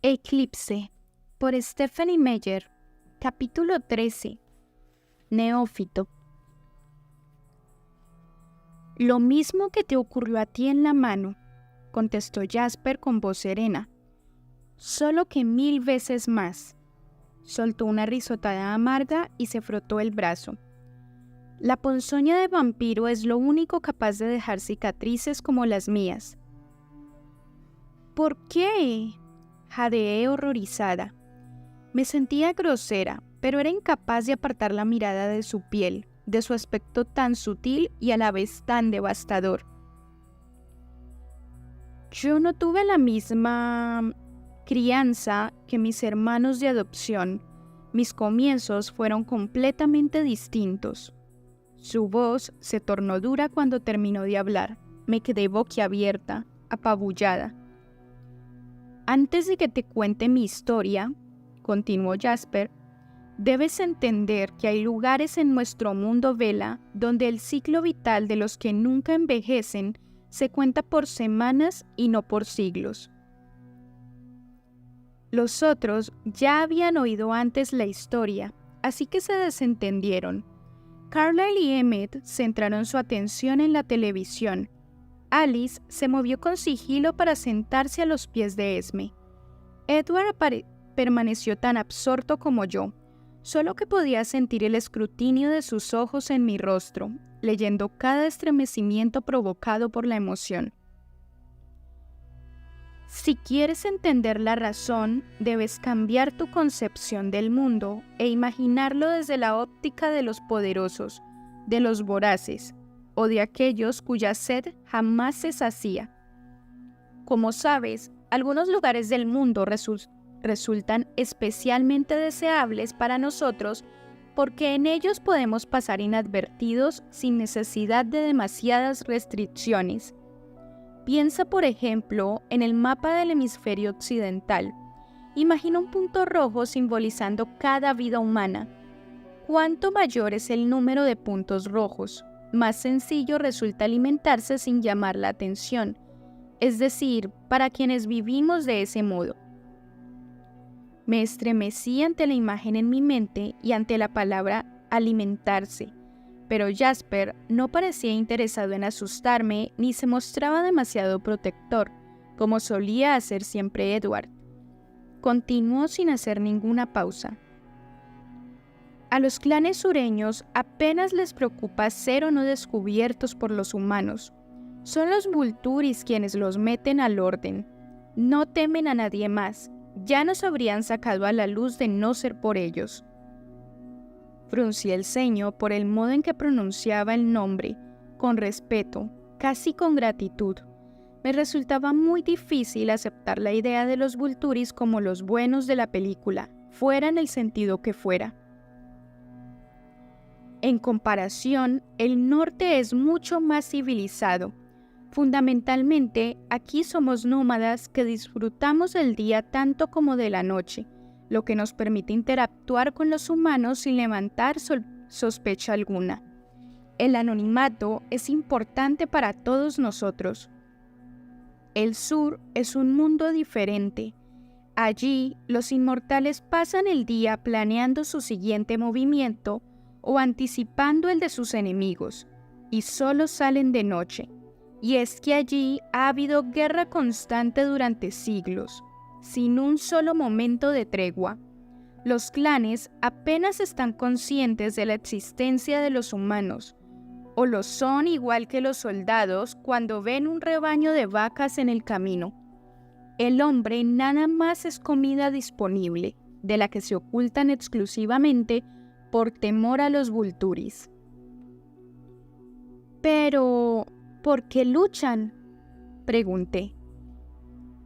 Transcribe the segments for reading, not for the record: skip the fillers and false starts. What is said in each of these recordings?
Eclipse, por Stephanie Meyer. Capítulo 13. Neófito. Lo mismo que te ocurrió a ti en la mano, contestó Jasper con voz serena. Solo que 1000 veces más. Soltó una risotada amarga y se frotó el brazo. La ponzoña de vampiro es lo único capaz de dejar cicatrices como las mías. ¿Por qué? Jadeé horrorizada. Me sentía grosera, pero era incapaz de apartar la mirada de su piel, de su aspecto tan sutil y a la vez tan devastador. Yo no tuve la misma crianza que mis hermanos de adopción. Mis comienzos fueron completamente distintos. Su voz se tornó dura cuando terminó de hablar. Me quedé boquiabierta, apabullada. Antes de que te cuente mi historia, continuó Jasper, debes entender que hay lugares en nuestro mundo Vela donde el ciclo vital de los que nunca envejecen se cuenta por semanas y no por siglos. Los otros ya habían oído antes la historia, así que se desentendieron. Carlyle y Emmett centraron su atención en la televisión. Alice se movió con sigilo para sentarse a los pies de Esme. Edward permaneció tan absorto como yo, solo que podía sentir el escrutinio de sus ojos en mi rostro, leyendo cada estremecimiento provocado por la emoción. Si quieres entender la razón, debes cambiar tu concepción del mundo e imaginarlo desde la óptica de los poderosos, de los voraces, o de aquellos cuya sed jamás se sacía. Como sabes, algunos lugares del mundo resultan especialmente deseables para nosotros porque en ellos podemos pasar inadvertidos sin necesidad de demasiadas restricciones. Piensa, por ejemplo, en el mapa del hemisferio occidental. Imagina un punto rojo simbolizando cada vida humana. Cuanto mayor es el número de puntos rojos, más sencillo resulta alimentarse sin llamar la atención, es decir, para quienes vivimos de ese modo. Me estremecí ante la imagen en mi mente y ante la palabra alimentarse, pero Jasper no parecía interesado en asustarme ni se mostraba demasiado protector, como solía hacer siempre Edward. Continuó sin hacer ninguna pausa. A los clanes sureños apenas les preocupa ser o no descubiertos por los humanos. Son los Vulturis quienes los meten al orden. No temen a nadie más. Ya nos habrían sacado a la luz de no ser por ellos. Fruncí el ceño por el modo en que pronunciaba el nombre, con respeto, casi con gratitud. Me resultaba muy difícil aceptar la idea de los Vulturis como los buenos de la película, fuera en el sentido que fuera. En comparación, el norte es mucho más civilizado. Fundamentalmente, aquí somos nómadas que disfrutamos del día tanto como de la noche, lo que nos permite interactuar con los humanos sin levantar sospecha alguna. El anonimato es importante para todos nosotros. El sur es un mundo diferente. Allí, los inmortales pasan el día planeando su siguiente movimiento o anticipando el de sus enemigos, y solo salen de noche. Y es que allí ha habido guerra constante durante siglos, sin un solo momento de tregua. Los clanes apenas están conscientes de la existencia de los humanos, o lo son igual que los soldados cuando ven un rebaño de vacas en el camino. El hombre nada más es comida disponible, de la que se ocultan exclusivamente por temor a los Vulturis. Pero, ¿por qué luchan?, pregunté.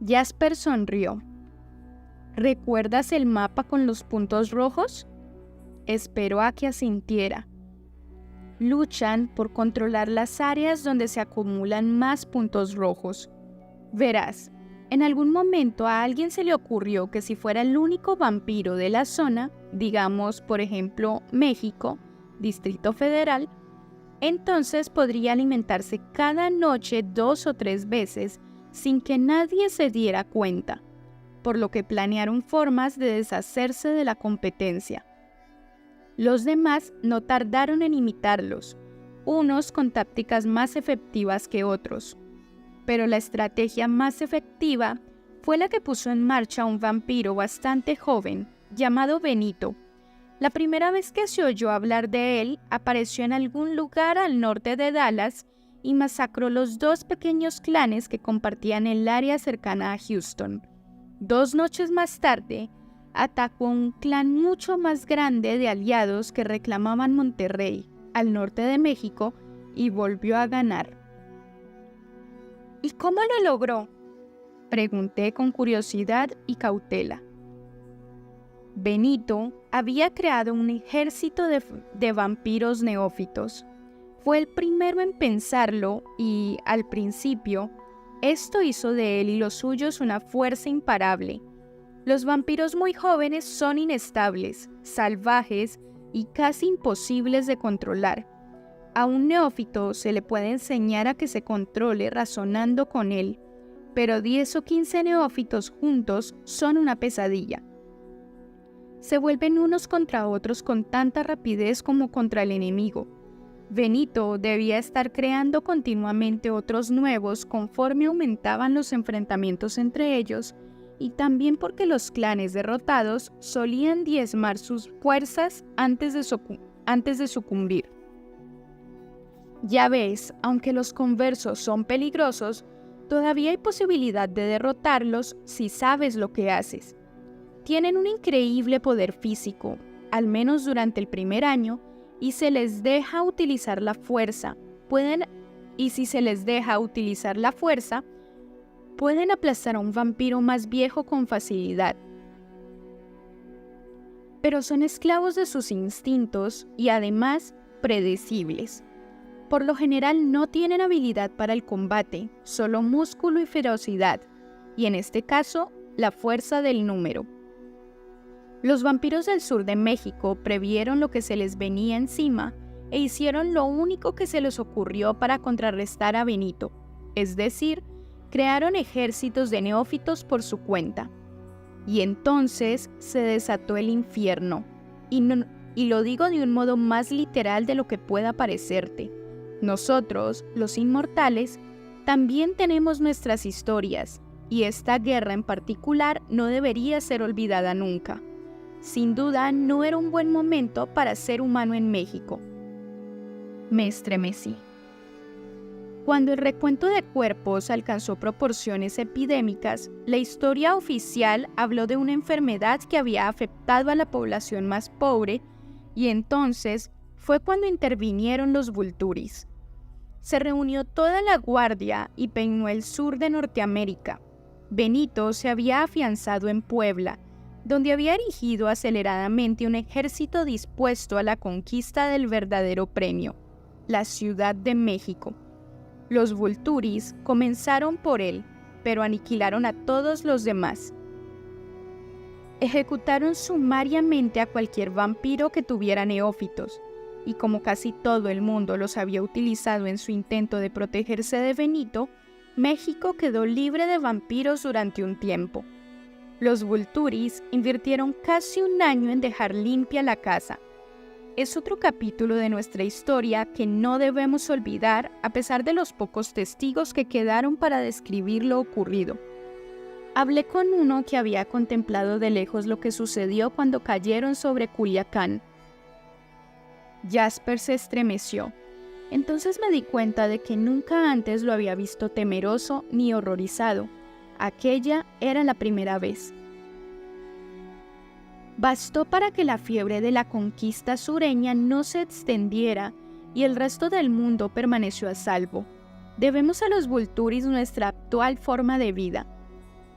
Jasper sonrió. ¿Recuerdas el mapa con los puntos rojos? Esperó a que asintiera. Luchan por controlar las áreas donde se acumulan más puntos rojos. Verás, en algún momento a alguien se le ocurrió que si fuera el único vampiro de la zona, digamos, por ejemplo, México, Distrito Federal, entonces podría alimentarse cada noche 2 o 3 veces sin que nadie se diera cuenta. por lo que planearon formas de deshacerse de la competencia. Los demás no tardaron en imitarlos, unos con tácticas más efectivas que otros. Pero la estrategia más efectiva fue la que puso en marcha un vampiro bastante joven, llamado Benito. La primera vez que se oyó hablar de él, apareció en algún lugar al norte de Dallas y masacró los 2 pequeños clanes que compartían el área cercana a Houston. 2 noches más tarde, atacó un clan mucho más grande de aliados que reclamaban Monterrey, al norte de México, y volvió a ganar. ¿Y cómo lo logró?, pregunté con curiosidad y cautela. Benito había creado un ejército de vampiros neófitos. Fue el primero en pensarlo y, al principio, esto hizo de él y los suyos una fuerza imparable. Los vampiros muy jóvenes son inestables, salvajes y casi imposibles de controlar. A un neófito se le puede enseñar a que se controle razonando con él, pero 10 o 15 neófitos juntos son una pesadilla. Se vuelven unos contra otros con tanta rapidez como contra el enemigo. Benito debía estar creando continuamente otros nuevos conforme aumentaban los enfrentamientos entre ellos, y también porque los clanes derrotados solían diezmar sus fuerzas antes de sucumbir. Ya ves, aunque los conversos son peligrosos, todavía hay posibilidad de derrotarlos si sabes lo que haces. Tienen un increíble poder físico, al menos durante el primer año, y se les deja utilizar la fuerza. Pueden aplastar a un vampiro más viejo con facilidad. Pero son esclavos de sus instintos y además predecibles. Por lo general no tienen habilidad para el combate, solo músculo y ferocidad, y en este caso, la fuerza del número. Los vampiros del sur de México previeron lo que se les venía encima e hicieron lo único que se les ocurrió para contrarrestar a Benito, es decir, crearon ejércitos de neófitos por su cuenta. Y entonces se desató el infierno, y lo digo de un modo más literal de lo que pueda parecerte. Nosotros, los inmortales, también tenemos nuestras historias, y esta guerra en particular no debería ser olvidada nunca. Sin duda, no era un buen momento para ser humano en México. Me estremecí. Cuando el recuento de cuerpos alcanzó proporciones epidémicas, la historia oficial habló de una enfermedad que había afectado a la población más pobre, y entonces fue cuando intervinieron los Vulturis. Se reunió toda la guardia y peinó el sur de Norteamérica. Benito se había afianzado en Puebla, donde había erigido aceleradamente un ejército dispuesto a la conquista del verdadero premio, la Ciudad de México. Los Vulturis comenzaron por él, pero aniquilaron a todos los demás. Ejecutaron sumariamente a cualquier vampiro que tuviera neófitos, y como casi todo el mundo los había utilizado en su intento de protegerse de Benito, México quedó libre de vampiros durante un tiempo. Los Vulturis invirtieron casi un año en dejar limpia la casa. Es otro capítulo de nuestra historia que no debemos olvidar a pesar de los pocos testigos que quedaron para describir lo ocurrido. Hablé con uno que había contemplado de lejos lo que sucedió cuando cayeron sobre Culiacán. Jasper se estremeció. Entonces me di cuenta de que nunca antes lo había visto temeroso ni horrorizado. Aquella era la primera vez. Bastó para que la fiebre de la conquista sureña no se extendiera y el resto del mundo permaneció a salvo. Debemos a los Vulturis nuestra actual forma de vida.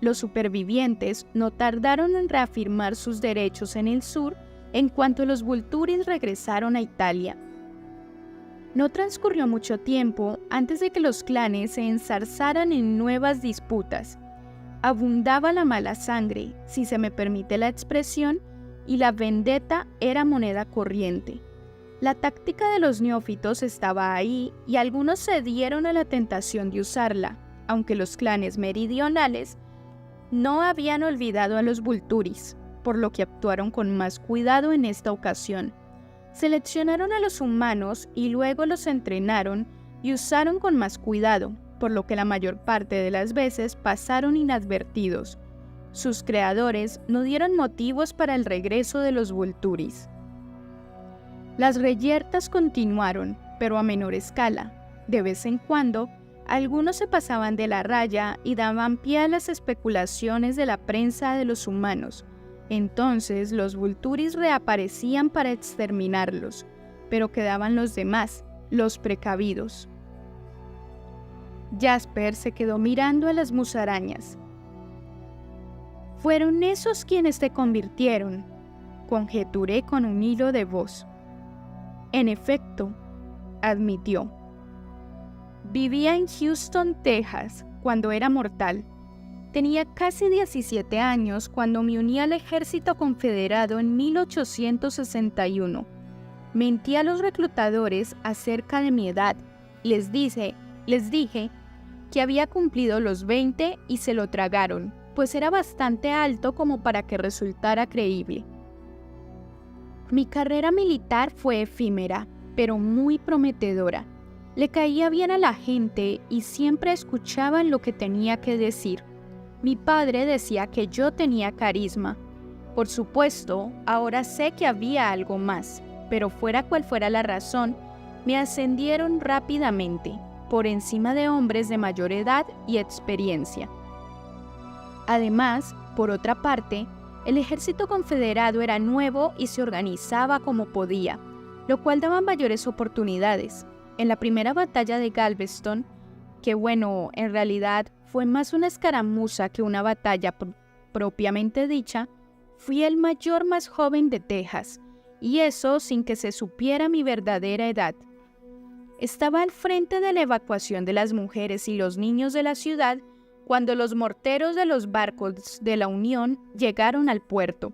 Los supervivientes no tardaron en reafirmar sus derechos en el sur en cuanto los Vulturis regresaron a Italia. No transcurrió mucho tiempo antes de que los clanes se enzarzaran en nuevas disputas. Abundaba la mala sangre, si se me permite la expresión, y la vendetta era moneda corriente. La táctica de los neófitos estaba ahí y algunos cedieron a la tentación de usarla, aunque los clanes meridionales No habían olvidado a los Vulturis, por lo que actuaron con más cuidado en esta ocasión. Seleccionaron a los humanos y luego los entrenaron y usaron con más cuidado, por lo que la mayor parte de las veces pasaron inadvertidos. Sus creadores no dieron motivos para el regreso de los Vulturis. Las reyertas continuaron, pero a menor escala. De vez en cuando, algunos se pasaban de la raya y daban pie a las especulaciones de la prensa de los humanos. Entonces los Vulturis reaparecían para exterminarlos, pero quedaban los demás, los precavidos. Jasper se quedó mirando a las musarañas. «Fueron esos quienes te convirtieron», conjeturé con un hilo de voz. «En efecto», admitió. «Vivía en Houston, Texas, cuando era mortal. Tenía casi 17 años cuando me uní al ejército confederado en 1861. Mentí a los reclutadores acerca de mi edad. Les dije que había cumplido los 20 y se lo tragaron, pues era bastante alto como para que resultara creíble. Mi carrera militar fue efímera, pero muy prometedora. Le caía bien a la gente y siempre escuchaban lo que tenía que decir. Mi padre decía que yo tenía carisma. Por supuesto, ahora sé que había algo más, pero fuera cual fuera la razón, me ascendieron rápidamente, por encima de hombres de mayor edad y experiencia. Además, por otra parte, el ejército confederado era nuevo y se organizaba como podía, lo cual daba mayores oportunidades. En la primera batalla de Galveston, que en realidad fue más una escaramuza que una batalla propiamente dicha, fui el mayor más joven de Texas, y eso sin que se supiera mi verdadera edad. Estaba al frente de la evacuación de las mujeres y los niños de la ciudad cuando los morteros de los barcos de la Unión llegaron al puerto.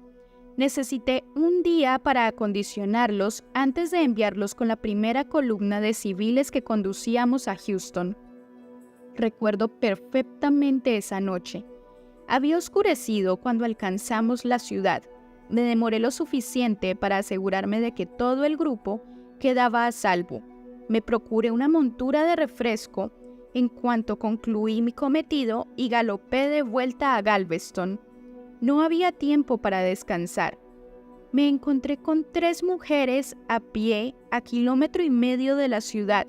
Necesité un día para acondicionarlos antes de enviarlos con la primera columna de civiles que conducíamos a Houston. Recuerdo perfectamente esa noche. Había oscurecido cuando alcanzamos la ciudad. Me demoré lo suficiente para asegurarme de que todo el grupo quedaba a salvo. Me procuré una montura de refresco en cuanto concluí mi cometido y galopé de vuelta a Galveston. No había tiempo para descansar. Me encontré con 3 mujeres a pie a 1,5 kilómetros de la ciudad.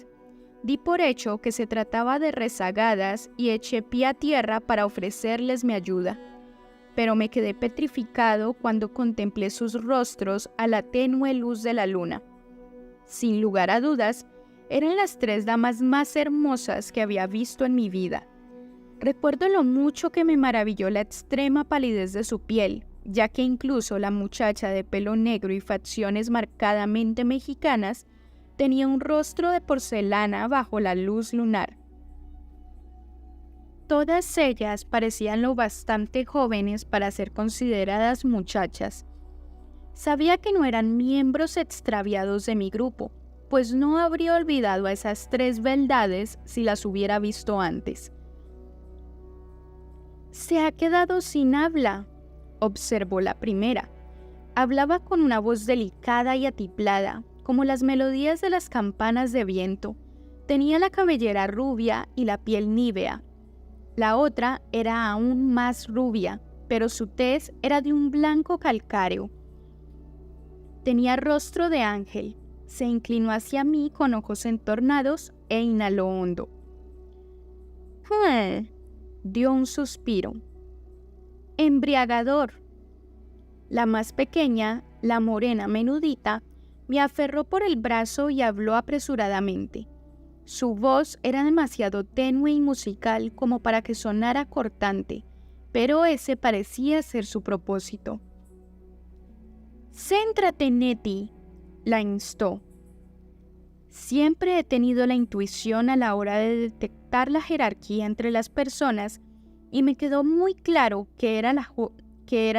Di por hecho que se trataba de rezagadas y eché pie a tierra para ofrecerles mi ayuda. Pero me quedé petrificado cuando contemplé sus rostros a la tenue luz de la luna. Sin lugar a dudas, eran las 3 damas más hermosas que había visto en mi vida. Recuerdo lo mucho que me maravilló la extrema palidez de su piel, ya que incluso la muchacha de pelo negro y facciones marcadamente mexicanas tenía un rostro de porcelana bajo la luz lunar. Todas ellas parecían lo bastante jóvenes para ser consideradas muchachas. Sabía que no eran miembros extraviados de mi grupo, pues no habría olvidado a esas 3 beldades si las hubiera visto antes. «Se ha quedado sin habla», observó la primera. Hablaba con una voz delicada y atiplada, como las melodías de las campanas de viento. Tenía la cabellera rubia y la piel nívea. La otra era aún más rubia, pero su tez era de un blanco calcáreo. Tenía rostro de ángel. Se inclinó hacia mí con ojos entornados e inhaló hondo. Dio un suspiro. «Embriagador». La más pequeña, la morena menudita, me aferró por el brazo y habló apresuradamente. Su voz era demasiado tenue y musical como para que sonara cortante, pero ese parecía ser su propósito. «Céntrate, Nettie», la instó. Siempre he tenido la intuición a la hora de detectar la jerarquía entre las personas y me quedó muy claro que era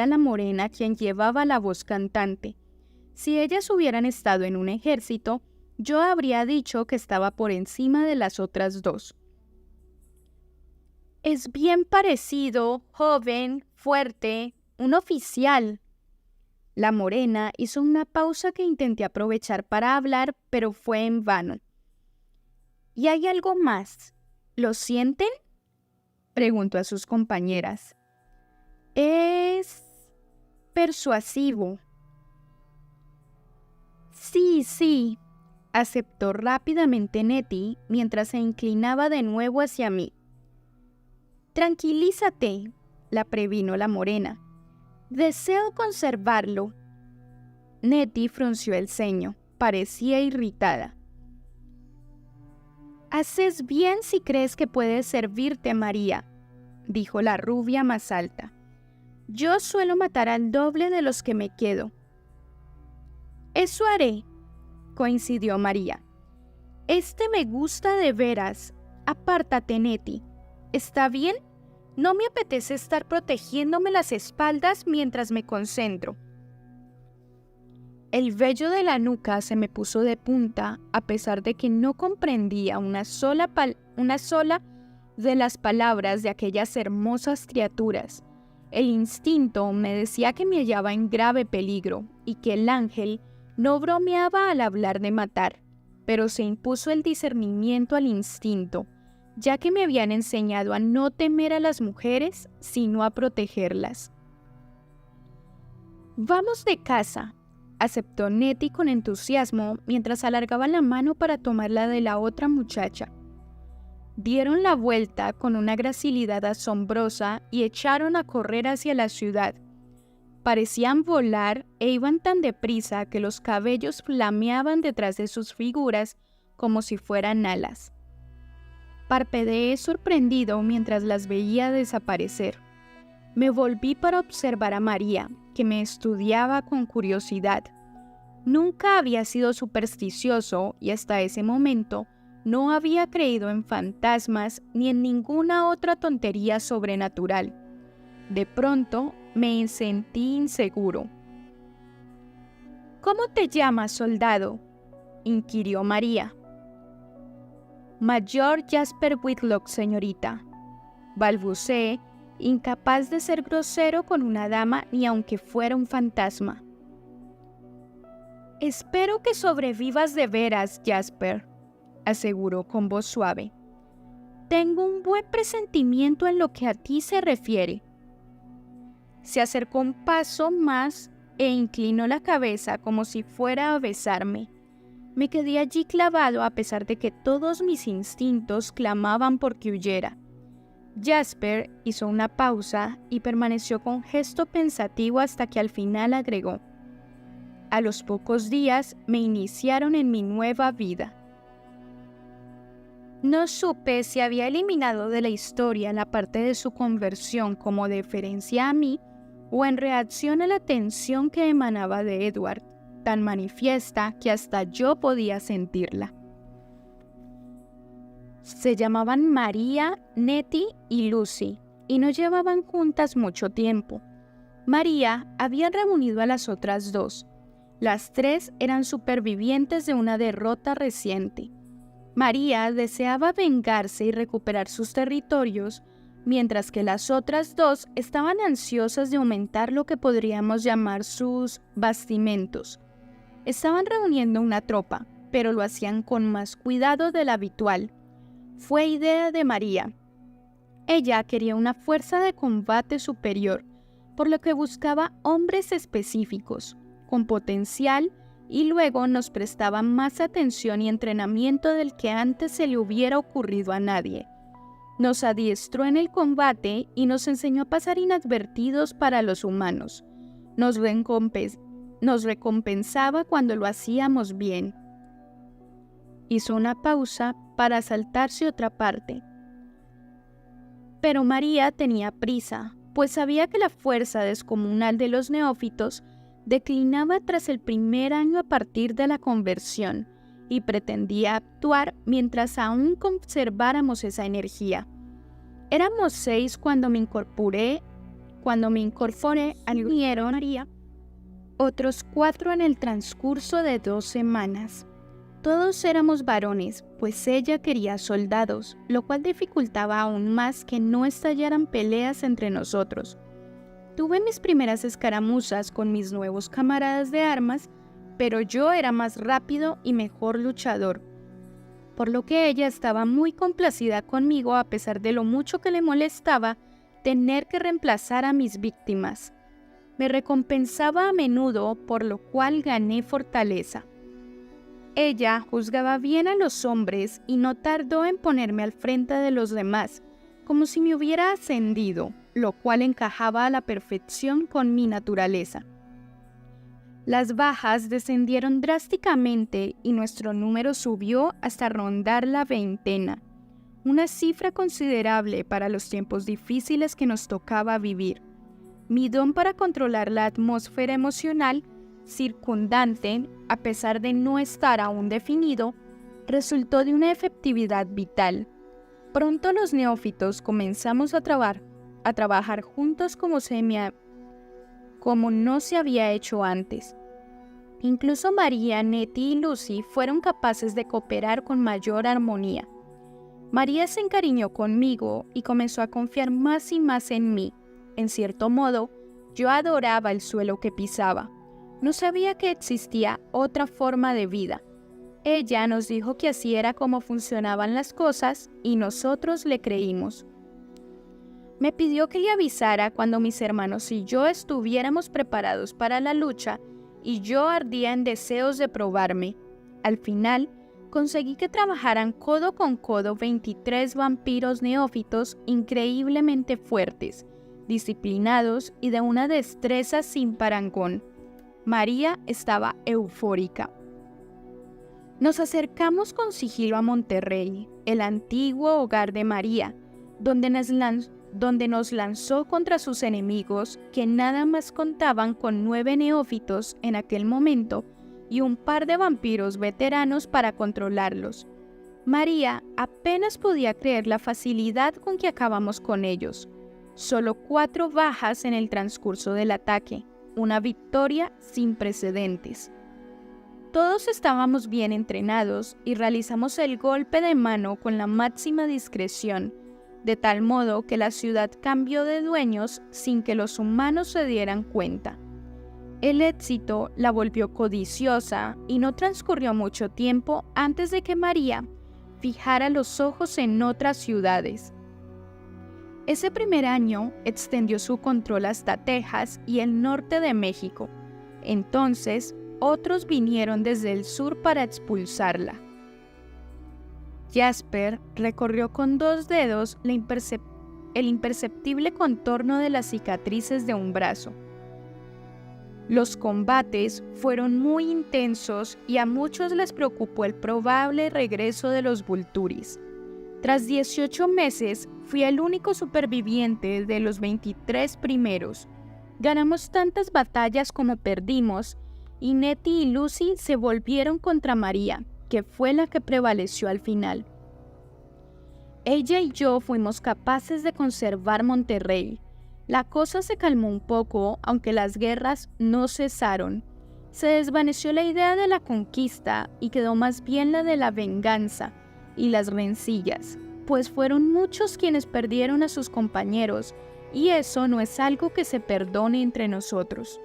la morena quien llevaba la voz cantante. Si ellas hubieran estado en un ejército, yo habría dicho que estaba por encima de las otras 2. Es bien parecido, joven, fuerte, un oficial. La morena hizo una pausa que intenté aprovechar para hablar, pero fue en vano. ¿Y hay algo más? ¿Lo sienten?, preguntó a sus compañeras. Es persuasivo. Sí, aceptó rápidamente Nettie mientras se inclinaba de nuevo hacia mí. Tranquilízate, la previno la morena. Deseo conservarlo. Nettie frunció el ceño. Parecía irritada. Haces bien si crees que puede servirte, María, dijo la rubia más alta. Yo suelo matar al doble de los que me quedo. Eso haré, coincidió María. Este me gusta de veras. Apártate, Nettie. ¿Está bien? No me apetece estar protegiéndome las espaldas mientras me concentro. El vello de la nuca se me puso de punta a pesar de que no comprendía una sola de las palabras de aquellas hermosas criaturas. El instinto me decía que me hallaba en grave peligro y que el ángel no bromeaba al hablar de matar, pero se impuso el discernimiento al instinto, ya que me habían enseñado a no temer a las mujeres, sino a protegerlas. Vamos de casa, aceptó Nettie con entusiasmo mientras alargaba la mano para tomarla de la otra muchacha. Dieron la vuelta con una gracilidad asombrosa y echaron a correr hacia la ciudad. Parecían volar e iban tan deprisa que los cabellos flameaban detrás de sus figuras como si fueran alas. Parpadeé sorprendido mientras las veía desaparecer. Me volví para observar a María, que me estudiaba con curiosidad. Nunca había sido supersticioso y hasta ese momento no había creído en fantasmas ni en ninguna otra tontería sobrenatural. De pronto me sentí inseguro. ¿Cómo te llamas, soldado?, inquirió María. Mayor Jasper Whitlock, señorita, balbuceé, incapaz de ser grosero con una dama ni aunque fuera un fantasma. Espero que sobrevivas de veras, Jasper, aseguró con voz suave. Tengo un buen presentimiento en lo que a ti se refiere. Se acercó un paso más e inclinó la cabeza como si fuera a besarme. Me quedé allí clavado a pesar de que todos mis instintos clamaban porque huyera. Jasper hizo una pausa y permaneció con gesto pensativo hasta que al final agregó: a los pocos días me iniciaron en mi nueva vida. No supe si había eliminado de la historia la parte de su conversión como deferencia a mí o en reacción a la tensión que emanaba de Edward, tan manifiesta que hasta yo podía sentirla. Se llamaban María, Nettie y Lucy, y no llevaban juntas mucho tiempo. María había reunido a las otras dos. Las tres eran supervivientes de una derrota reciente. María deseaba vengarse y recuperar sus territorios, mientras que las otras dos estaban ansiosas de aumentar lo que podríamos llamar sus bastimentos. Estaban reuniendo una tropa, pero lo hacían con más cuidado del habitual. Fue idea de María. Ella quería una fuerza de combate superior, por lo que buscaba hombres específicos, con potencial, y luego nos prestaba más atención y entrenamiento del que antes se le hubiera ocurrido a nadie. Nos adiestró en el combate y nos enseñó a pasar inadvertidos para los humanos. Nos recompensaba cuando lo hacíamos bien. Hizo una pausa para saltarse otra parte. Pero María tenía prisa, pues sabía que la fuerza descomunal de los neófitos declinaba tras el primer año a partir de la conversión y pretendía actuar mientras aún conserváramos esa energía. Éramos 6 cuando me incorporé al María, otros 4 en el transcurso de 2 semanas. Todos éramos varones, pues ella quería soldados, lo cual dificultaba aún más que no estallaran peleas entre nosotros. Tuve mis primeras escaramuzas con mis nuevos camaradas de armas, pero yo era más rápido y mejor luchador, por lo que ella estaba muy complacida conmigo a pesar de lo mucho que le molestaba tener que reemplazar a mis víctimas. Me recompensaba a menudo, por lo cual gané fortaleza. Ella juzgaba bien a los hombres y no tardó en ponerme al frente de los demás, como si me hubiera ascendido, lo cual encajaba a la perfección con mi naturaleza. Las bajas descendieron drásticamente y nuestro número subió hasta rondar la veintena, una cifra considerable para los tiempos difíciles que nos tocaba vivir. Mi don para controlar la atmósfera emocional circundante, a pesar de no estar aún definido, resultó de una efectividad vital. Pronto los neófitos comenzamos a trabajar juntos como no se había hecho antes. Incluso María, Nettie y Lucy fueron capaces de cooperar con mayor armonía. María se encariñó conmigo y comenzó a confiar más y más en mí. En cierto modo, yo adoraba el suelo que pisaba. No sabía que existía otra forma de vida. Ella nos dijo que así era como funcionaban las cosas y nosotros le creímos. Me pidió que le avisara cuando mis hermanos y yo estuviéramos preparados para la lucha y yo ardía en deseos de probarme. Al final, conseguí que trabajaran codo con codo 23 vampiros neófitos increíblemente fuertes, disciplinados y de una destreza sin parangón. María estaba eufórica. Nos acercamos con sigilo a Monterrey, el antiguo hogar de María, donde nos lanzó contra sus enemigos, que nada más contaban con 9 neófitos en aquel momento y un par de vampiros veteranos para controlarlos. María apenas podía creer la facilidad con que acabamos con ellos. Solo 4 bajas en el transcurso del ataque. Una victoria sin precedentes. Todos estábamos bien entrenados y realizamos el golpe de mano con la máxima discreción, de tal modo que la ciudad cambió de dueños sin que los humanos se dieran cuenta. El éxito la volvió codiciosa y no transcurrió mucho tiempo antes de que María fijara los ojos en otras ciudades. Ese primer año extendió su control hasta Texas y el norte de México. Entonces, otros vinieron desde el sur para expulsarla. Jasper recorrió con 2 dedos el imperceptible contorno de las cicatrices de un brazo. Los combates fueron muy intensos y a muchos les preocupó el probable regreso de los Vulturis. Tras 18 meses, fui el único superviviente de los 23 primeros. Ganamos tantas batallas como perdimos, y Nettie y Lucy se volvieron contra María, que fue la que prevaleció al final. Ella y yo fuimos capaces de conservar Monterrey. La cosa se calmó un poco, aunque las guerras no cesaron. Se desvaneció la idea de la conquista y quedó más bien la de la venganza y las rencillas, pues fueron muchos quienes perdieron a sus compañeros, y eso no es algo que se perdone entre nosotros.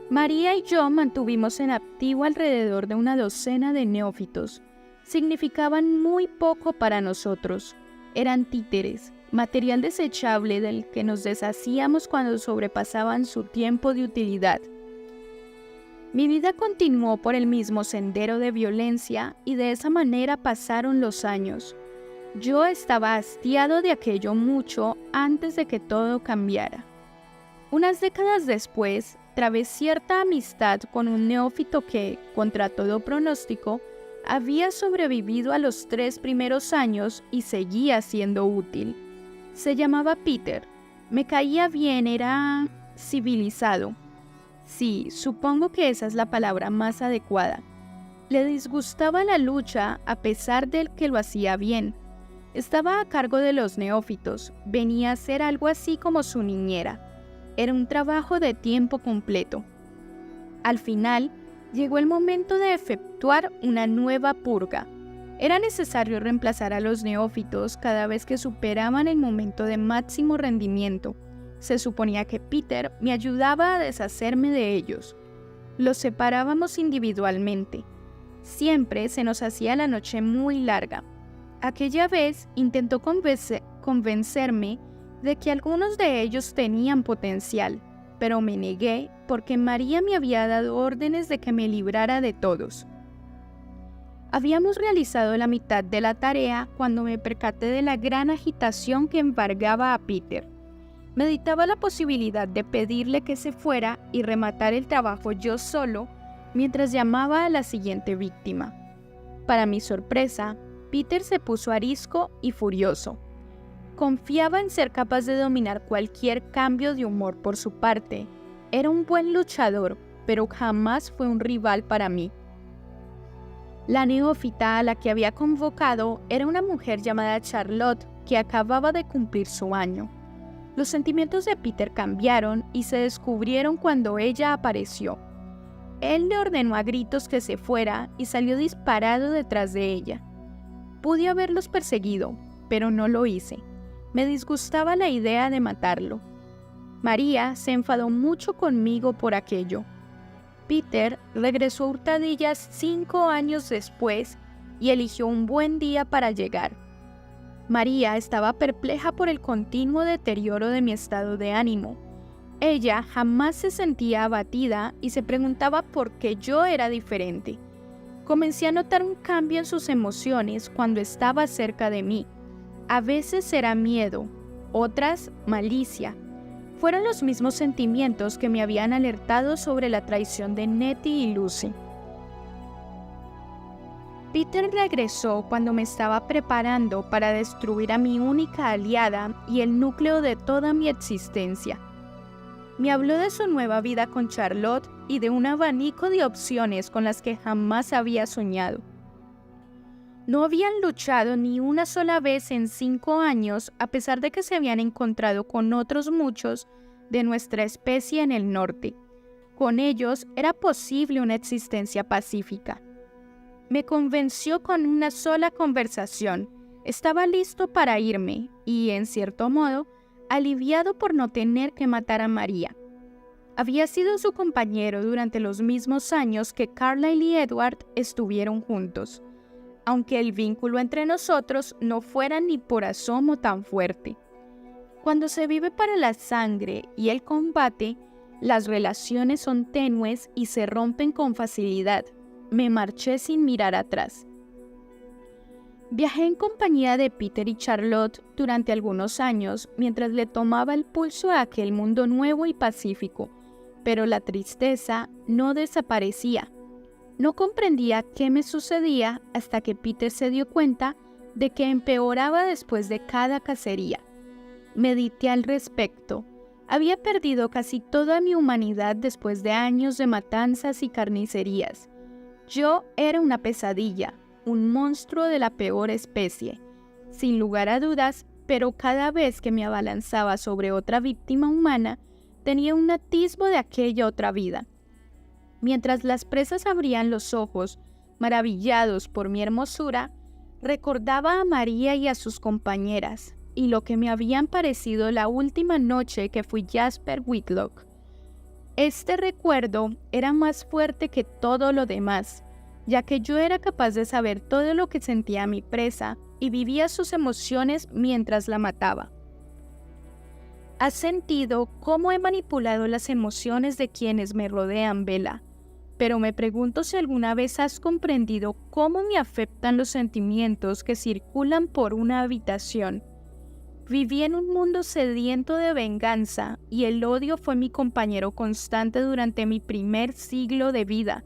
María y yo mantuvimos en activo alrededor de una docena de neófitos. Significaban muy poco para nosotros. Eran títeres, material desechable del que nos deshacíamos cuando sobrepasaban su tiempo de utilidad. Mi vida continuó por el mismo sendero de violencia y de esa manera pasaron los años. Yo estaba hastiado de aquello mucho antes de que todo cambiara. Unas décadas después, trabé cierta amistad con un neófito que, contra todo pronóstico, había sobrevivido a los 3 primeros años y seguía siendo útil. Se llamaba Peter. Me caía bien, era civilizado. Sí, supongo que esa es la palabra más adecuada. Le disgustaba la lucha a pesar de que lo hacía bien. Estaba a cargo de los neófitos, venía a ser algo así como su niñera. Era un trabajo de tiempo completo. Al final, Llegó el momento de efectuar una nueva purga. Era necesario reemplazar a los neófitos cada vez que superaban el momento de máximo rendimiento. Se suponía que Peter me ayudaba a deshacerme de ellos. Los separábamos individualmente. Siempre se nos hacía la noche muy larga. Aquella vez intentó convencerme de que algunos de ellos tenían potencial, pero me negué porque María me había dado órdenes de que me librara de todos. Habíamos realizado la mitad de la tarea cuando me percaté de la gran agitación que embargaba a Peter. Meditaba la posibilidad de pedirle que se fuera y rematar el trabajo yo solo mientras llamaba a la siguiente víctima. Para mi sorpresa, Peter se puso arisco y furioso. Confiaba en ser capaz de dominar cualquier cambio de humor por su parte. Era un buen luchador, pero jamás fue un rival para mí. La neófita a la que había convocado era una mujer llamada Charlotte, que acababa de cumplir su año. Los sentimientos de Peter cambiaron y se descubrieron cuando ella apareció. Él le ordenó a gritos que se fuera y salió disparado detrás de ella. Pude haberlos perseguido, pero no lo hice. Me disgustaba la idea de matarlo. María se enfadó mucho conmigo por aquello. Peter regresó a hurtadillas 5 años después y eligió un buen día para llegar. María estaba perpleja por el continuo deterioro de mi estado de ánimo. Ella jamás se sentía abatida y se preguntaba por qué yo era diferente. Comencé a notar un cambio en sus emociones cuando estaba cerca de mí. A veces era miedo, otras malicia. Fueron los mismos sentimientos que me habían alertado sobre la traición de Nettie y Lucy. Peter regresó cuando me estaba preparando para destruir a mi única aliada y el núcleo de toda mi existencia. Me habló de su nueva vida con Charlotte y de un abanico de opciones con las que jamás había soñado. No habían luchado ni una sola vez en 5 años, a pesar de que se habían encontrado con otros muchos de nuestra especie en el norte. Con ellos era posible una existencia pacífica. Me convenció con una sola conversación. Estaba listo para irme y, en cierto modo, aliviado por no tener que matar a María. Había sido su compañero durante los mismos años que Carlyle y Edward estuvieron juntos, aunque el vínculo entre nosotros no fuera ni por asomo tan fuerte. Cuando se vive para la sangre y el combate, las relaciones son tenues y se rompen con facilidad. Me marché sin mirar atrás. Viajé en compañía de Peter y Charlotte durante algunos años mientras le tomaba el pulso a aquel mundo nuevo y pacífico, pero la tristeza no desaparecía. No comprendía qué me sucedía hasta que Peter se dio cuenta de que empeoraba después de cada cacería. Medité al respecto. Había perdido casi toda mi humanidad después de años de matanzas y carnicerías. Yo era una pesadilla, un monstruo de la peor especie, sin lugar a dudas, pero cada vez que me abalanzaba sobre otra víctima humana, tenía un atisbo de aquella otra vida. Mientras las presas abrían los ojos, maravillados por mi hermosura, recordaba a María y a sus compañeras, y lo que me habían parecido la última noche que fui Jasper Whitlock. Este recuerdo era más fuerte que todo lo demás, ya que yo era capaz de saber todo lo que sentía mi presa y vivía sus emociones mientras la mataba. ¿Has sentido cómo he manipulado las emociones de quienes me rodean, Bella? Pero me pregunto si alguna vez has comprendido cómo me afectan los sentimientos que circulan por una habitación. Viví en un mundo sediento de venganza y el odio fue mi compañero constante durante mi primer siglo de vida.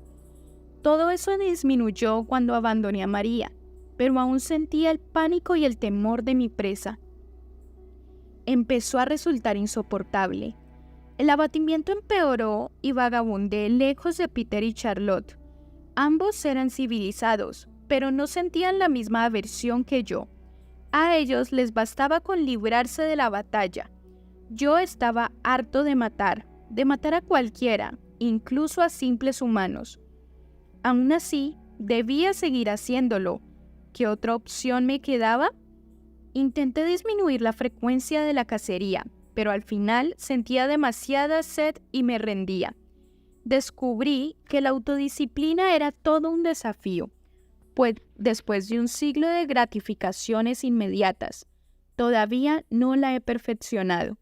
Todo eso disminuyó cuando abandoné a María, pero aún sentía el pánico y el temor de mi presa. Empezó a resultar insoportable. El abatimiento empeoró y vagabundé lejos de Peter y Charlotte. Ambos eran civilizados, pero no sentían la misma aversión que yo. A ellos les bastaba con librarse de la batalla. Yo estaba harto de matar a cualquiera, incluso a simples humanos. Aún así, debía seguir haciéndolo. ¿Qué otra opción me quedaba? Intenté disminuir la frecuencia de la cacería, pero al final sentía demasiada sed y me rendía. Descubrí que la autodisciplina era todo un desafío, pues después de un siglo de gratificaciones inmediatas, todavía no la he perfeccionado.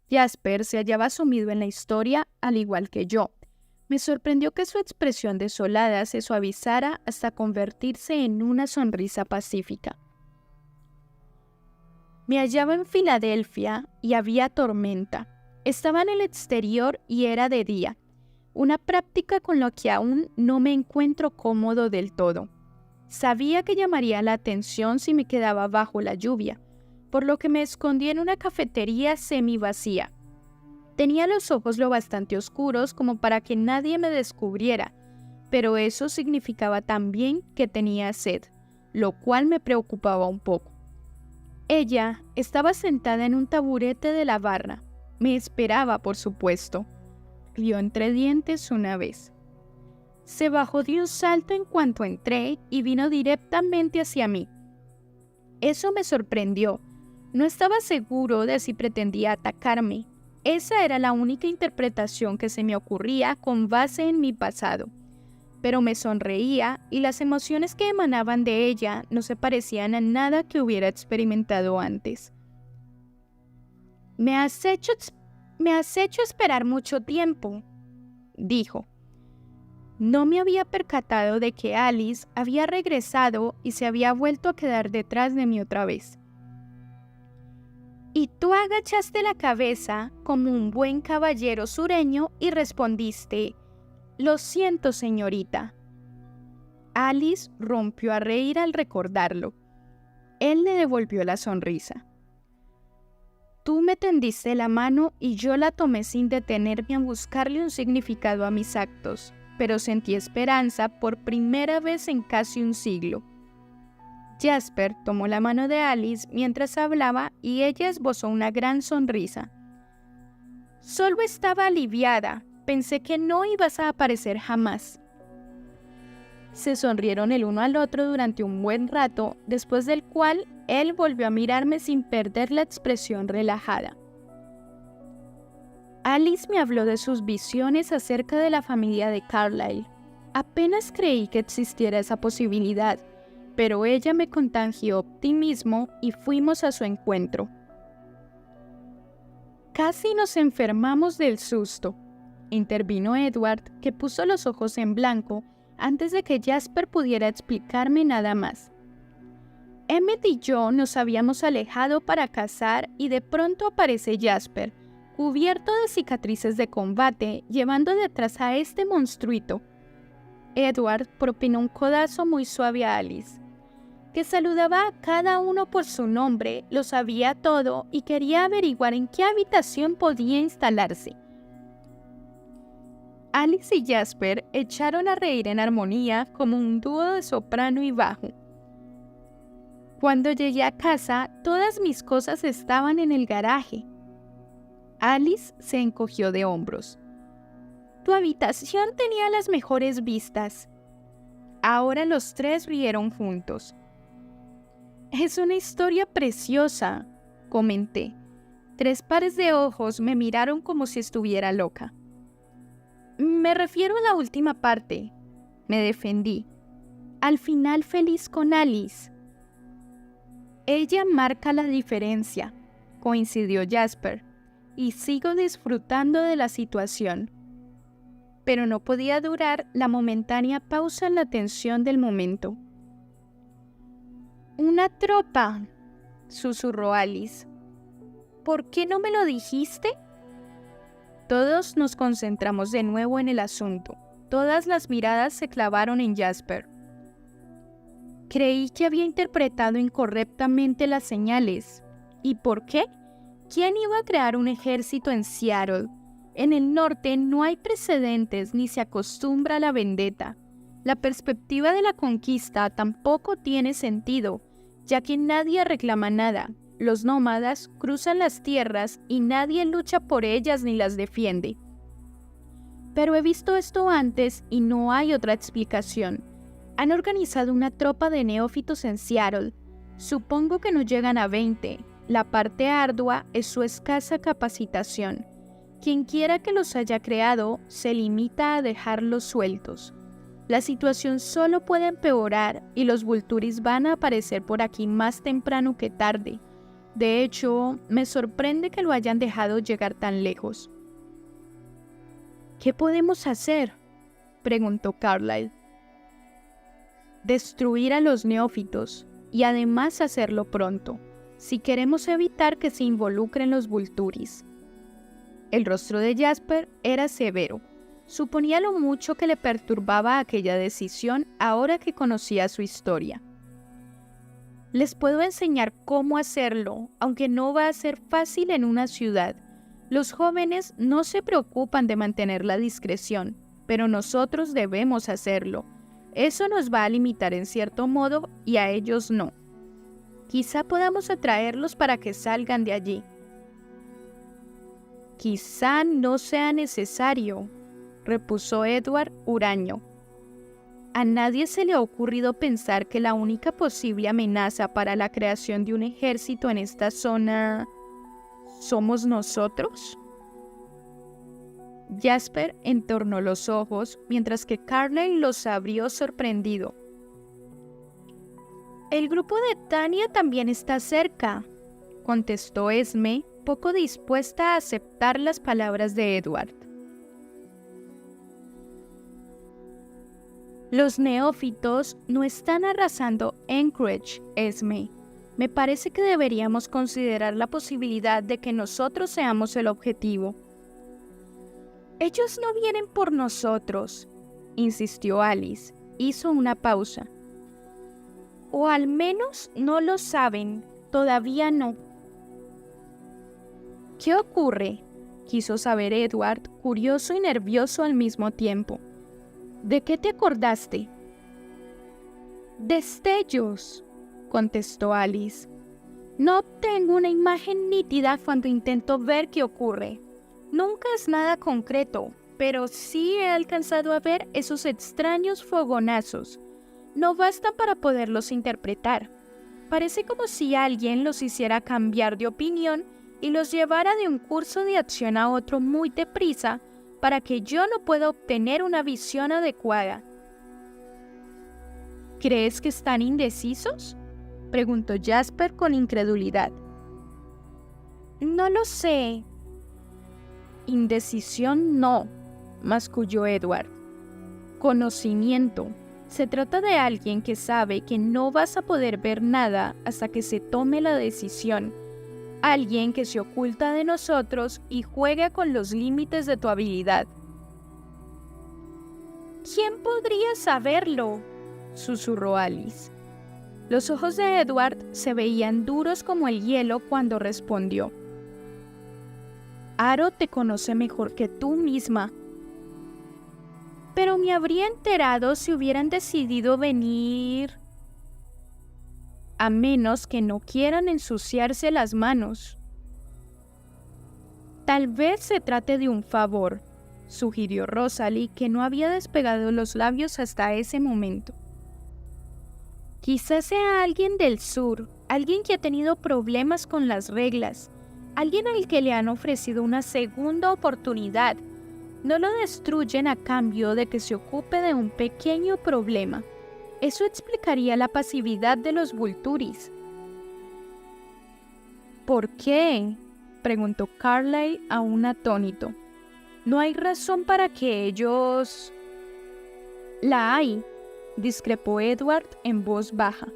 Jasper se hallaba sumido en la historia al igual que yo. Me sorprendió que su expresión desolada se suavizara hasta convertirse en una sonrisa pacífica. Me hallaba en Filadelfia y había tormenta. Estaba en el exterior y era de día, una práctica con la que aún no me encuentro cómodo del todo. Sabía que llamaría la atención si me quedaba bajo la lluvia, por lo que me escondí en una cafetería semivacía. Tenía los ojos lo bastante oscuros como para que nadie me descubriera, pero eso significaba también que tenía sed, lo cual me preocupaba un poco. Ella estaba sentada en un taburete de la barra. Me esperaba, por supuesto. Rió entre dientes una vez. Se bajó de un salto en cuanto entré y vino directamente hacia mí. Eso me sorprendió. No estaba seguro de si pretendía atacarme. Esa era la única interpretación que se me ocurría con base en mi pasado. Pero me sonreía y las emociones que emanaban de ella no se parecían a nada que hubiera experimentado antes. Me has hecho esperar mucho tiempo, dijo. No me había percatado de que Alice había regresado y se había vuelto a quedar detrás de mí otra vez. Y tú agachaste la cabeza como un buen caballero sureño y respondiste: «Lo siento, señorita». Alice rompió a reír al recordarlo. Él le devolvió la sonrisa. Tú me tendiste la mano y yo la tomé sin detenerme a buscarle un significado a mis actos, pero sentí esperanza por primera vez en casi un siglo. Jasper tomó la mano de Alice mientras hablaba y ella esbozó una gran sonrisa. Solo estaba aliviada. Pensé que no ibas a aparecer jamás. Se sonrieron el uno al otro durante un buen rato, después del cual él volvió a mirarme sin perder la expresión relajada. Alice me habló de sus visiones acerca de la familia de Carlyle. Apenas creí que existiera esa posibilidad, pero ella me contagió optimismo y fuimos a su encuentro. Casi nos enfermamos del susto, intervino Edward, que puso los ojos en blanco antes de que Jasper pudiera explicarme nada más. Emmett y yo nos habíamos alejado para cazar y de pronto aparece Jasper, cubierto de cicatrices de combate, llevando detrás a este monstruito. Edward propinó un codazo muy suave a Alice, que saludaba a cada uno por su nombre, lo sabía todo y quería averiguar en qué habitación podía instalarse. Alice y Jasper echaron a reír en armonía como un dúo de soprano y bajo. Cuando llegué a casa, todas mis cosas estaban en el garaje. Alice se encogió de hombros. Tu habitación tenía las mejores vistas. Ahora los tres rieron juntos. Es una historia preciosa, comenté. 3 pares de ojos me miraron como si estuviera loca. Me refiero a la última parte, me defendí. Al final feliz con Alice. Ella marca la diferencia, coincidió Jasper, y sigo disfrutando de la situación. Pero no podía durar la momentánea pausa en la tensión del momento. «Una tropa», susurró Alice. «¿Por qué no me lo dijiste?» Todos nos concentramos de nuevo en el asunto. Todas las miradas se clavaron en Jasper. Creí que había interpretado incorrectamente las señales. ¿Y por qué? ¿Quién iba a crear un ejército en Seattle? En el norte no hay precedentes ni se acostumbra a la vendetta. La perspectiva de la conquista tampoco tiene sentido, ya que nadie reclama nada. Los nómadas cruzan las tierras y nadie lucha por ellas ni las defiende. Pero he visto esto antes y no hay otra explicación. Han organizado una tropa de neófitos en Seattle. Supongo que no llegan a 20. La parte ardua es su escasa capacitación. Quien quiera que los haya creado se limita a dejarlos sueltos. La situación solo puede empeorar y los Vulturis van a aparecer por aquí más temprano que tarde. De hecho, me sorprende que lo hayan dejado llegar tan lejos. ¿Qué podemos hacer?, preguntó Carlyle. Destruir a los neófitos y además hacerlo pronto, si queremos evitar que se involucren los Vulturis. El rostro de Jasper era severo. Suponía lo mucho que le perturbaba aquella decisión ahora que conocía su historia. Les puedo enseñar cómo hacerlo, aunque no va a ser fácil en una ciudad. Los jóvenes no se preocupan de mantener la discreción, pero nosotros debemos hacerlo. Eso nos va a limitar en cierto modo y a ellos no. Quizá podamos atraerlos para que salgan de allí. Quizá no sea necesario, repuso Edward huraño. A nadie se le ha ocurrido pensar que la única posible amenaza para la creación de un ejército en esta zona ¿somos nosotros? Jasper entornó los ojos mientras que Carlyle los abrió sorprendido. El grupo de Tanya también está cerca, contestó Esme, poco dispuesta a aceptar las palabras de Edward. Los neófitos no están arrasando Anchorage, Esme. Me parece que deberíamos considerar la posibilidad de que nosotros seamos el objetivo. Ellos no vienen por nosotros, insistió Alice. Hizo una pausa. O al menos no lo saben, todavía no. ¿Qué ocurre?, quiso saber Edward, curioso y nervioso al mismo tiempo. ¿De qué te acordaste? Destellos, contestó Alice. No tengo una imagen nítida cuando intento ver qué ocurre. Nunca es nada concreto, pero sí he alcanzado a ver esos extraños fogonazos. No bastan para poderlos interpretar. Parece como si alguien los hiciera cambiar de opinión y los llevara de un curso de acción a otro muy deprisa para que yo no pueda obtener una visión adecuada. ¿Crees que están indecisos?, preguntó Jasper con incredulidad. No lo sé. Indecisión no, masculló Edward. Conocimiento. Se trata de alguien que sabe que no vas a poder ver nada hasta que se tome la decisión. Alguien que se oculta de nosotros y juega con los límites de tu habilidad. ¿Quién podría saberlo?, susurró Alice. Los ojos de Edward se veían duros como el hielo cuando respondió. Aro te conoce mejor que tú misma. Pero me habría enterado si hubieran decidido venir. A menos que no quieran ensuciarse las manos. Tal vez se trate de un favor, sugirió Rosalie, que no había despegado los labios hasta ese momento. Quizás sea alguien del sur, alguien que ha tenido problemas con las reglas, alguien al que le han ofrecido una segunda oportunidad. No lo destruyen a cambio de que se ocupe de un pequeño problema. Eso explicaría la pasividad de los Vulturis. ¿Por qué?, preguntó Carlyle aún atónito. No hay razón para que ellos... La hay, discrepó Edward en voz baja.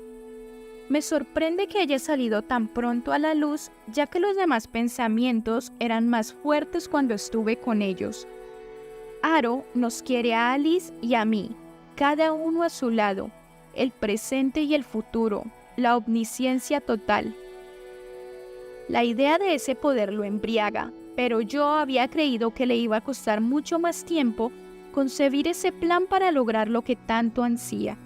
Me sorprende que haya salido tan pronto a la luz, ya que los demás pensamientos eran más fuertes cuando estuve con ellos. Aro nos quiere a Alice y a mí, cada uno a su lado, el presente y el futuro, la omnisciencia total. La idea de ese poder lo embriaga, pero yo había creído que le iba a costar mucho más tiempo concebir ese plan para lograr lo que tanto ansía.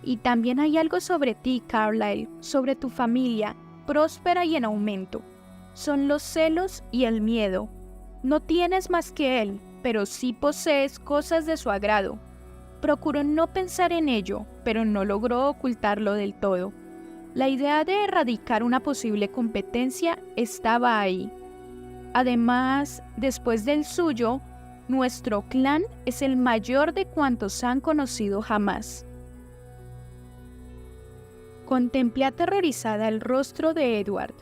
Y también hay algo sobre ti, Carlyle, sobre tu familia, próspera y en aumento. Son los celos y el miedo. No tienes más que él, pero sí posees cosas de su agrado. Procuró no pensar en ello, pero no logró ocultarlo del todo. La idea de erradicar una posible competencia estaba ahí. Además, después del suyo, nuestro clan es el mayor de cuantos han conocido jamás. Contemplé aterrorizada el rostro de Edward.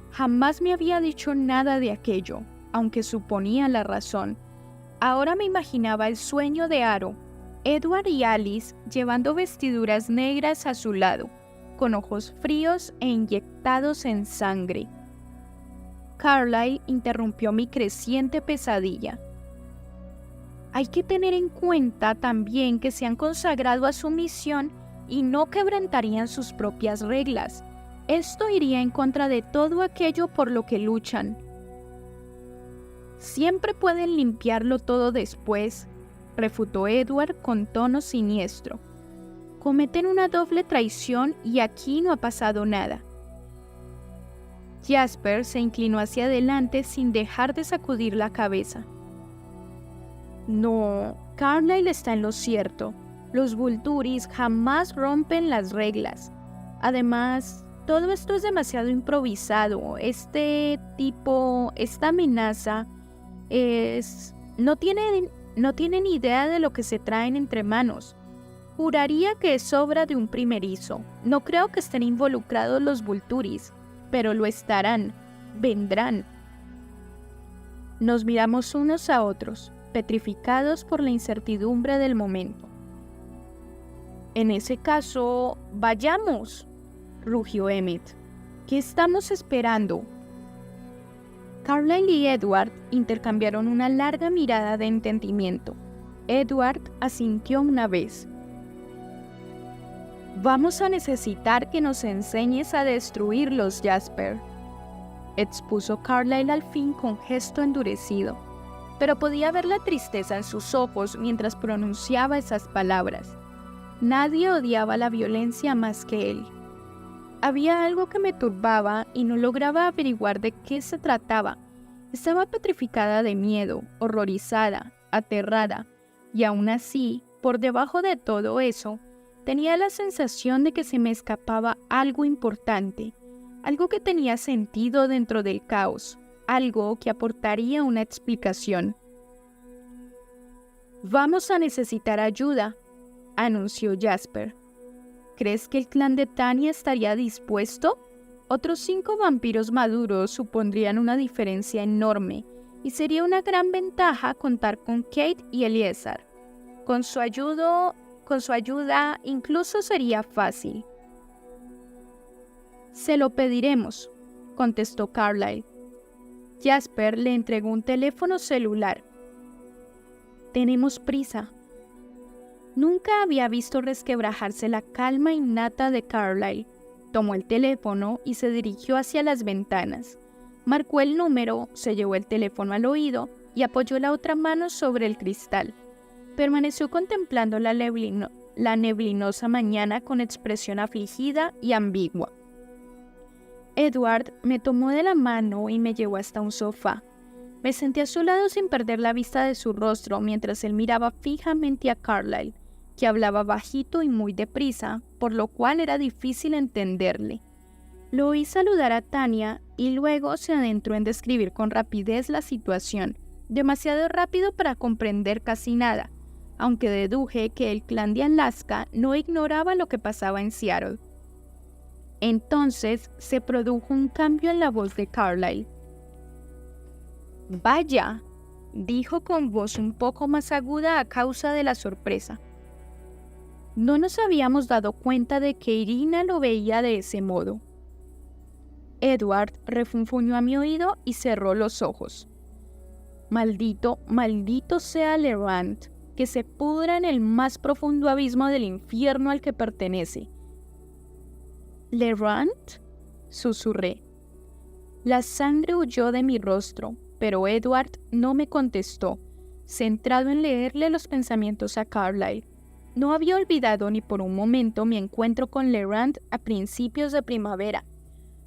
Jamás me había dicho nada de aquello, aunque suponía la razón. Ahora me imaginaba el sueño de Aro, Edward y Alice llevando vestiduras negras a su lado, con ojos fríos e inyectados en sangre. Carlyle interrumpió mi creciente pesadilla. Hay que tener en cuenta también que se han consagrado a su misión y no quebrantarían sus propias reglas. Esto iría en contra de todo aquello por lo que luchan. Siempre pueden limpiarlo todo después, refutó Edward con tono siniestro. Cometen una doble traición y aquí no ha pasado nada. Jasper se inclinó hacia adelante sin dejar de sacudir la cabeza. No, Carlyle está en lo cierto. Los Volturis jamás rompen las reglas. Además, todo esto es demasiado improvisado. Esta amenaza no tienen idea de lo que se traen entre manos. Juraría que es obra de un primerizo. No creo que estén involucrados los Volturis, pero lo estarán. Vendrán. Nos miramos unos a otros, petrificados por la incertidumbre del momento. En ese caso, vayamos, rugió Emmett. ¿Qué estamos esperando? Carlyle y Edward intercambiaron una larga mirada de entendimiento. Edward asintió una vez. Vamos a necesitar que nos enseñes a destruirlos, Jasper, expuso Carlyle al fin con gesto endurecido, pero podía ver la tristeza en sus ojos mientras pronunciaba esas palabras. Nadie odiaba la violencia más que él. Había algo que me turbaba y no lograba averiguar de qué se trataba. Estaba petrificada de miedo, horrorizada, aterrada, y aún así, por debajo de todo eso, tenía la sensación de que se me escapaba algo importante, algo que tenía sentido dentro del caos, algo que aportaría una explicación. Vamos a necesitar ayuda, anunció Jasper. ¿Crees que el clan de Tanya estaría dispuesto? Otros 5 vampiros maduros supondrían una diferencia enorme y sería una gran ventaja contar con Kate y Eliezer. Con su ayuda incluso sería fácil. Se lo pediremos, contestó Carlyle. Jasper le entregó un teléfono celular. Tenemos prisa. Nunca había visto resquebrajarse la calma innata de Carlyle. Tomó el teléfono y se dirigió hacia las ventanas. Marcó el número, se llevó el teléfono al oído y apoyó la otra mano sobre el cristal. Permaneció contemplando la neblinosa mañana con expresión afligida y ambigua. Edward me tomó de la mano y me llevó hasta un sofá. Me senté a su lado sin perder la vista de su rostro mientras él miraba fijamente a Carlyle, que hablaba bajito y muy deprisa, por lo cual era difícil entenderle. Lo oí saludar a Tanya y luego se adentró en describir con rapidez la situación, demasiado rápido para comprender casi nada, aunque deduje que el clan de Alaska no ignoraba lo que pasaba en Seattle. Entonces se produjo un cambio en la voz de Carlyle. «Vaya», dijo con voz un poco más aguda a causa de la sorpresa. No nos habíamos dado cuenta de que Irina lo veía de ese modo. Edward refunfuñó a mi oído y cerró los ojos. Maldito, maldito sea Lerant, que se pudra en el más profundo abismo del infierno al que pertenece. ¿Lerant?, susurré. La sangre huyó de mi rostro, pero Edward no me contestó, centrado en leerle los pensamientos a Carlyle. No había olvidado ni por un momento mi encuentro con Lerant a principios de primavera.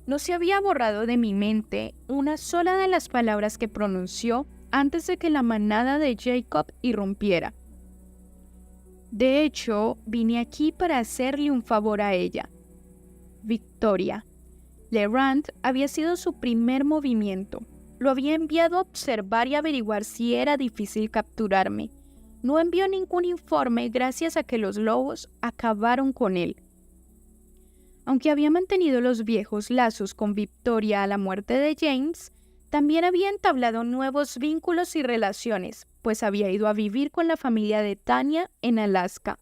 No se había borrado de mi mente una sola de las palabras que pronunció antes de que la manada de Jacob irrumpiera. De hecho, vine aquí para hacerle un favor a ella. Victoria. Legrand había sido su primer movimiento. Lo había enviado a observar y averiguar si era difícil capturarme. No envió ningún informe gracias a que los lobos acabaron con él. Aunque había mantenido los viejos lazos con Victoria a la muerte de James, también había entablado nuevos vínculos y relaciones, pues había ido a vivir con la familia de Tanya en Alaska.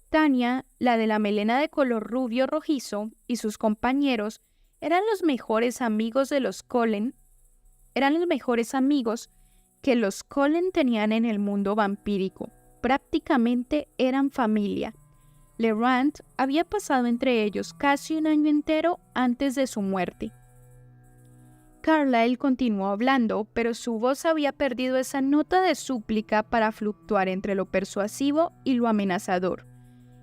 Tanya, la de la melena de color rubio rojizo, y sus compañeros eran los mejores amigos que los Cullen tenían en el mundo vampírico. Prácticamente eran familia. Legrand había pasado entre ellos casi un año entero antes de su muerte. Carlyle continuó hablando, pero su voz había perdido esa nota de súplica para fluctuar entre lo persuasivo y lo amenazador.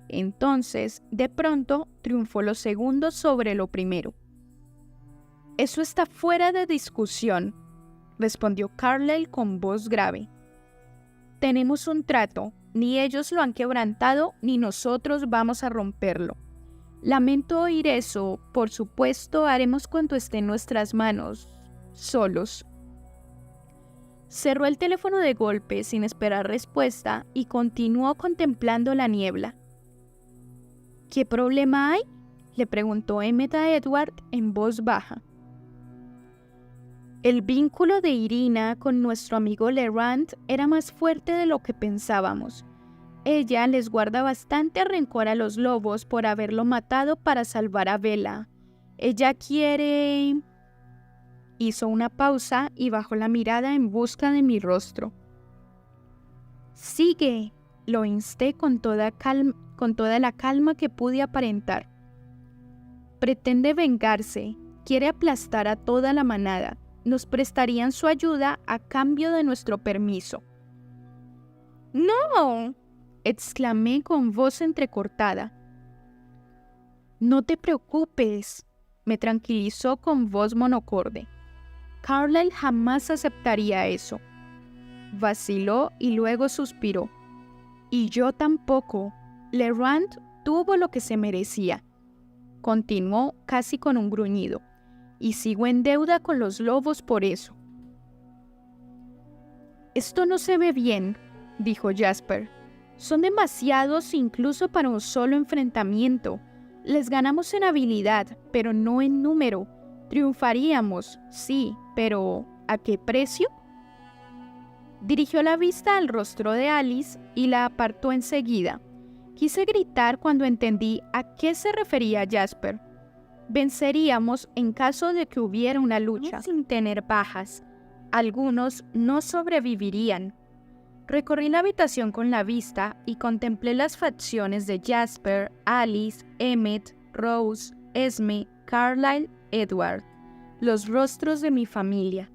Entonces, de pronto, triunfó lo segundo sobre lo primero. «Eso está fuera de discusión», respondió Carlyle con voz grave. «Tenemos un trato. Ni ellos lo han quebrantado, ni nosotros vamos a romperlo. Lamento oír eso. Por supuesto, haremos cuanto esté en nuestras manos, solos». Cerró el teléfono de golpe sin esperar respuesta y continuó contemplando la niebla. «¿Qué problema hay?», le preguntó Emmett a Edward en voz baja. «El vínculo de Irina con nuestro amigo Legrand era más fuerte de lo que pensábamos. Ella les guarda bastante rencor a los lobos por haberlo matado para salvar a Bella. Ella quiere...». Hizo una pausa y bajó la mirada en busca de mi rostro. «Sigue», lo insté con toda la calma que pude aparentar. «Pretende vengarse, quiere aplastar a toda la manada. Nos prestarían su ayuda a cambio de nuestro permiso». «¡No!», exclamé con voz entrecortada. «No te preocupes», me tranquilizó con voz monocorde. «Carlyle jamás aceptaría eso». Vaciló y luego suspiró. «Y yo tampoco. Legrand tuvo lo que se merecía», continuó casi con un gruñido, «y sigo en deuda con los lobos por eso». «Esto no se ve bien», dijo Jasper. «Son demasiados incluso para un solo enfrentamiento. Les ganamos en habilidad, pero no en número. Triunfaríamos, sí, pero ¿a qué precio?». Dirigió la vista al rostro de Alice y la apartó enseguida. Quise gritar cuando entendí a qué se refería Jasper. Venceríamos en caso de que hubiera una lucha, sin tener bajas. Algunos no sobrevivirían. Recorrí la habitación con la vista y contemplé las facciones de Jasper, Alice, Emmett, Rose, Esme, Carlyle, Edward, los rostros de mi familia.